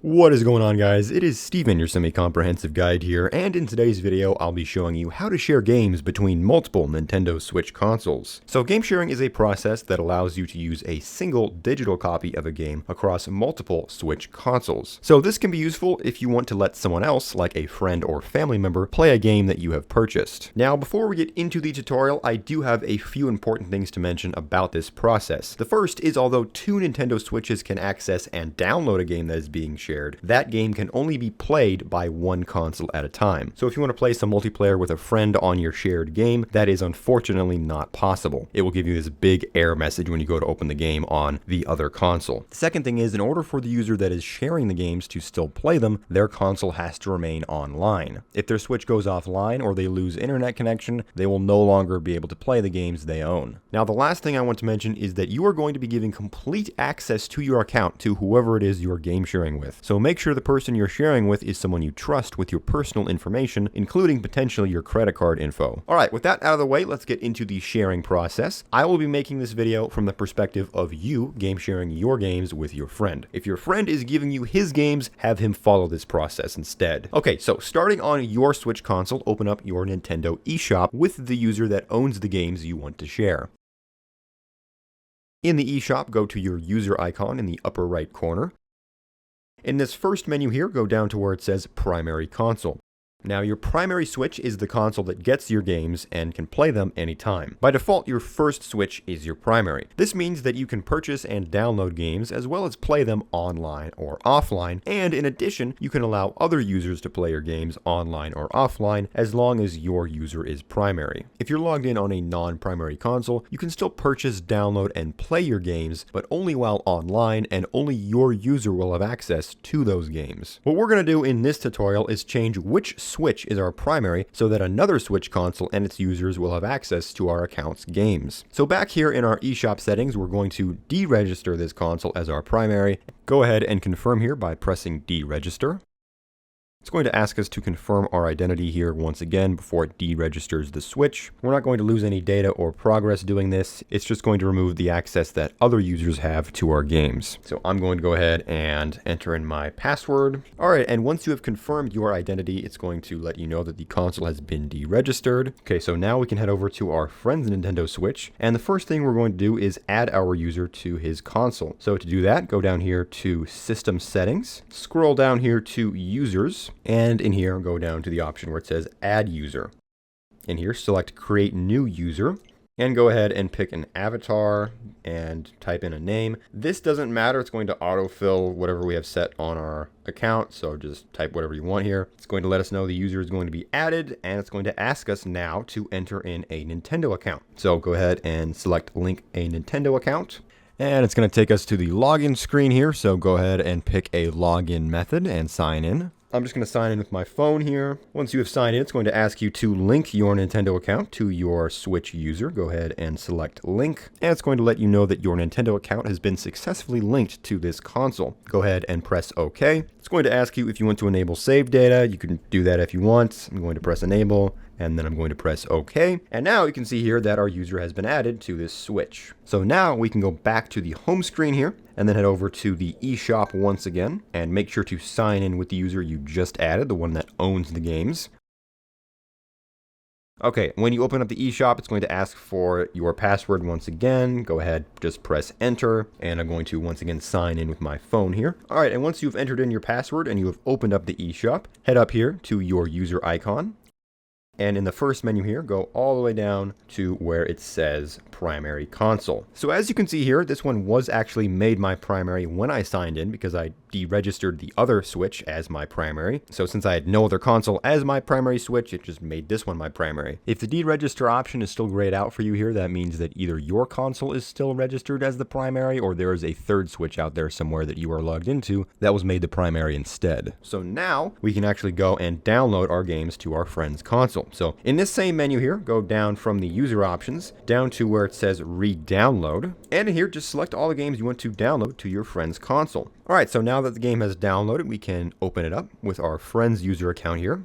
What is going on, guys? It is Steven, your semi-comprehensive guide here, and in today's video I'll be showing you how to share games between multiple Nintendo Switch consoles. So game sharing is a process that allows you to use a single digital copy of a game across multiple Switch consoles. So this can be useful if you want to let someone else, like a friend or family member, play a game that you have purchased. Now, before we get into the tutorial, I do have a few important things to mention about this process. The first is, although two Nintendo Switches can access and download a game that is being shared, that game can only be played by one console at a time. So if you want to play some multiplayer with a friend on your shared game, that is unfortunately not possible. It will give you this big error message when you go to open the game on the other console. The second thing is, in order for the user that is sharing the games to still play them, their console has to remain online. If their Switch goes offline or they lose internet connection, they will no longer be able to play the games they own. Now, the last thing I want to mention is that you are going to be giving complete access to your account to whoever it is you're game sharing with. So make sure the person you're sharing with is someone you trust with your personal information, including potentially your credit card info. Alright, with that out of the way, let's get into the sharing process. I will be making this video from the perspective of you game sharing your games with your friend. If your friend is giving you his games, have him follow this process instead. Okay, so starting on your Switch console, open up your Nintendo eShop with the user that owns the games you want to share. In the eShop, go to your user icon in the upper right corner. In this first menu here, go down to where it says Primary Console. Now, your primary Switch is the console that gets your games and can play them anytime. By default, your first Switch is your primary. This means that you can purchase and download games as well as play them online or offline, and in addition, you can allow other users to play your games online or offline as long as your user is primary. If you're logged in on a non-primary console, you can still purchase, download, and play your games, but only while online, and only your user will have access to those games. What we're going to do in this tutorial is change which Switch is our primary so that another Switch console and its users will have access to our account's games. So back here in our eShop settings, we're going to deregister this console as our primary. Go ahead and confirm here by pressing deregister. It's going to ask us to confirm our identity here once again before it deregisters the Switch. We're not going to lose any data or progress doing this. It's just going to remove the access that other users have to our games. So I'm going to go ahead and enter in my password. All right, and once you have confirmed your identity, it's going to let you know that the console has been deregistered. Okay, so now we can head over to our friend's Nintendo Switch. And the first thing we're going to do is add our user to his console. So to do that, go down here to System Settings, scroll down here to Users, and in here, go down to the option where it says Add User. In here, select Create New User, and go ahead and pick an avatar and type in a name. This doesn't matter. It's going to autofill whatever we have set on our account, so just type whatever you want here. It's going to let us know the user is going to be added, and it's going to ask us now to enter in a Nintendo account. So go ahead and select Link a Nintendo account. And it's going to take us to the login screen here, so go ahead and pick a login method and sign in. I'm just going to sign in with my phone here. Once you have signed in, it's going to ask you to link your Nintendo account to your Switch user. Go ahead and select link, and it's going to let you know that your Nintendo account has been successfully linked to this console. Go ahead and press OK. It's going to ask you if you want to enable save data. You can do that if you want. I'm going to press enable, and then I'm going to press OK. And now you can see here that our user has been added to this Switch. So now we can go back to the home screen here and then head over to the eShop once again and make sure to sign in with the user you just added, the one that owns the games. Okay, when you open up the eShop, it's going to ask for your password once again. Go ahead, just press enter, and I'm going to once again sign in with my phone here. All right, and once you've entered in your password and you have opened up the eShop, head up here to your user icon. And in the first menu here, go all the way down to where it says Primary Console. So as you can see here, this one was actually made my primary when I signed in because I deregistered the other Switch as my primary. So since I had no other console as my primary Switch, it just made this one my primary. If the deregister option is still grayed out for you here, that means that either your console is still registered as the primary or there is a third Switch out there somewhere that you are logged into that was made the primary instead. So now we can actually go and download our games to our friend's console. So in this same menu here, go down from the user options down to where it says re-download, and in here just select all the games you want to download to your friend's console. Alright, so now that the game has downloaded, we can open it up with our friend's user account here.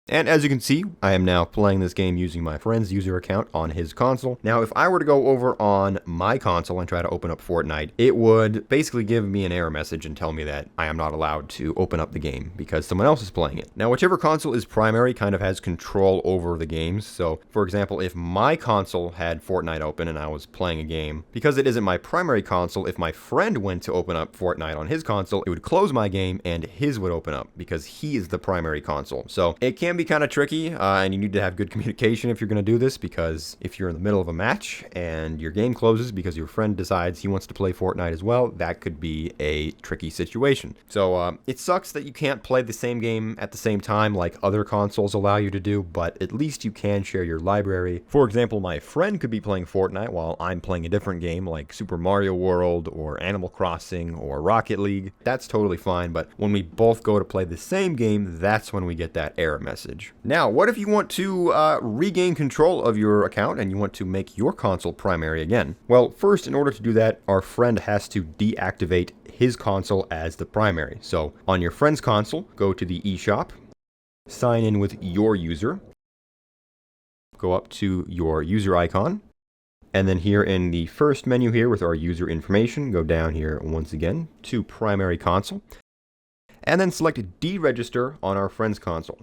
And as you can see, I am now playing this game using my friend's user account on his console. Now, if I were to go over on my console and try to open up Fortnite, it would basically give me an error message and tell me that I am not allowed to open up the game because someone else is playing it. Now, whichever console is primary kind of has control over the games. So, for example, if my console had Fortnite open and I was playing a game, because it isn't my primary console, if my friend went to open up Fortnite on his console, it would close my game and his would open up because he is the primary console. So, it can be kind of tricky, and you need to have good communication if you're going to do this, because if you're in the middle of a match and your game closes because your friend decides he wants to play Fortnite as well, that could be a tricky situation. So it sucks that you can't play the same game at the same time like other consoles allow you to do, but at least you can share your library. For example, my friend could be playing Fortnite while I'm playing a different game like Super Mario World or Animal Crossing or Rocket League. That's totally fine, but when we both go to play the same game, that's when we get that error message. Now, what if you want to regain control of your account and you want to make your console primary again? Well, first, in order to do that, our friend has to deactivate his console as the primary. So, on your friend's console, go to the eShop, sign in with your user, go up to your user icon, and then here in the first menu here with our user information, go down here once again to primary console, and then select deregister on our friend's console.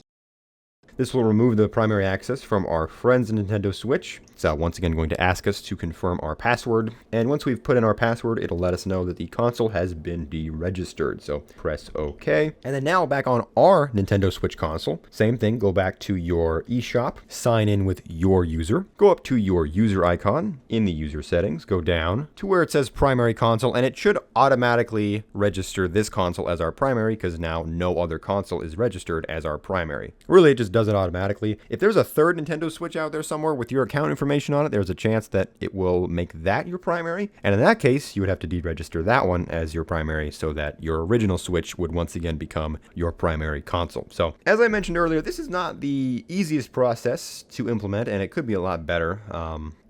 This will remove the primary access from our friend's Nintendo Switch. It's once again going to ask us to confirm our password. And once we've put in our password, it'll let us know that the console has been deregistered. So press OK. And then now back on our Nintendo Switch console, same thing, go back to your eShop, sign in with your user, go up to your user icon in the user settings, go down to where it says primary console, and it should automatically register this console as our primary because now no other console is registered as our primary. Really, it just does it automatically. If there's a third Nintendo Switch out there somewhere with your account information on it, there's a chance that it will make that your primary. And in that case, you would have to deregister that one as your primary so that your original Switch would once again become your primary console. So as I mentioned earlier, this is not the easiest process to implement, and it could be a lot better.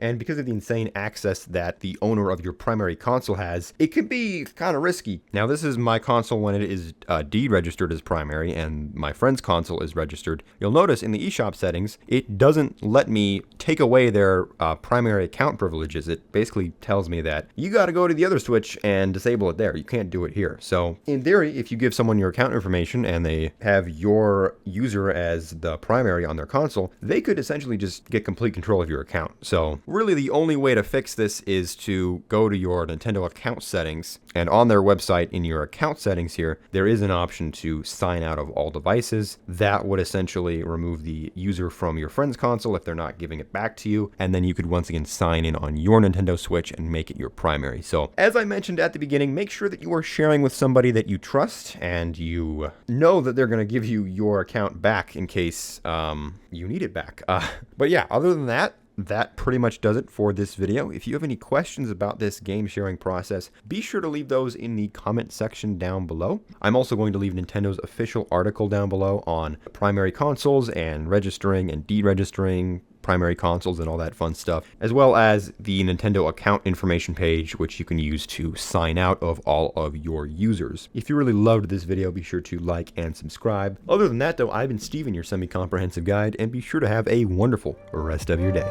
And because of the insane access that the owner of your primary console has, it can be kind of risky. Now, this is my console when it is deregistered as primary, and my friend's console is registered. You'll notice in the eShop settings, it doesn't let me take away their primary account privileges. It basically tells me that you got to go to the other Switch and disable it there. You can't do it here. So in theory, if you give someone your account information and they have your user as the primary on their console, they could essentially just get complete control of your account. So really the only way to fix this is to go to your Nintendo account settings, and on their website in your account settings here, there is an option to sign out of all devices. That would essentially remove the user from your friend's console if they're not giving it back to you, and then you could once again sign in on your Nintendo Switch and make it your primary. So as I mentioned at the beginning, make sure that you are sharing with somebody that you trust and you know that they're going to give you your account back in case you need it back. But yeah, other than that, that pretty much does it for this video. If you have any questions about this game sharing process, be sure to leave those in the comment section down below. I'm also going to leave Nintendo's official article down below on primary consoles and registering and deregistering primary consoles and all that fun stuff, as well as the Nintendo account information page, which you can use to sign out of all of your users. If you really loved this video, be sure to like and subscribe. Other than that though, I've been Steven, your semi-comprehensive guide, and be sure to have a wonderful rest of your day.